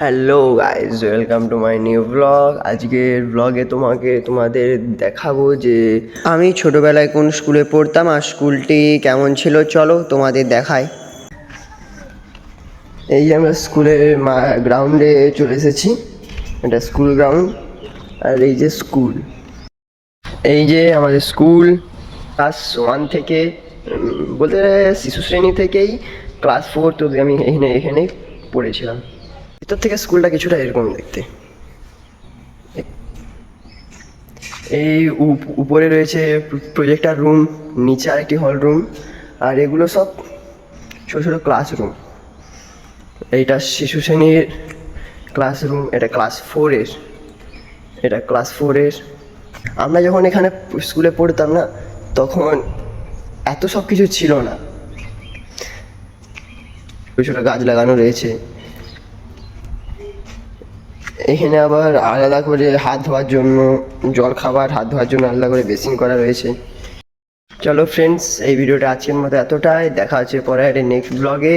Hello guys, welcome to my new blog. আজকের ব্লগে তোমাদের দেখাবো যে আমি ছোটোবেলায় কোন স্কুলে পড়তাম আর স্কুলটি কেমন ছিল। চলো তোমাদের দেখাই। এই যে আমরা স্কুলের গ্রাউন্ডে চলে এসেছি। এটা স্কুল গ্রাউন্ড আর এই যে স্কুল। এই যে আমাদের স্কুল ক্লাস 1 থেকে বলতে শিশু শ্রেণী থেকেই ক্লাস 4 তো আমি এখানেই পড়েছিলাম। ভিতর থেকে স্কুলটা কিছুটা এরকম দেখতে। এই উপরে রয়েছে প্রজেক্টর রুম, নিচে আরেকটি হল রুম, আর এগুলো সব ছোটো ছোটো ক্লাসরুম। এইটা শিশু শ্রেণীর ক্লাসরুম, এটা ক্লাস ফোরের। আমরা যখন এখানে স্কুলে পড়তাম না, তখন এত সব কিছু ছিল না। ছোটো ছোটো গাছ লাগানো রয়েছে। এখানে আবার আলাদা করে হাত ধোয়ার জন্য, জল খাবার, হাত ধোয়ার জন্য আলাদা করে বেসিন করা রয়েছে। চলো ফ্রেন্ডস, এই ভিডিওটা আজকের মতো এতটাই। দেখা হচ্ছে পরে একটা নেক্সট ব্লগে।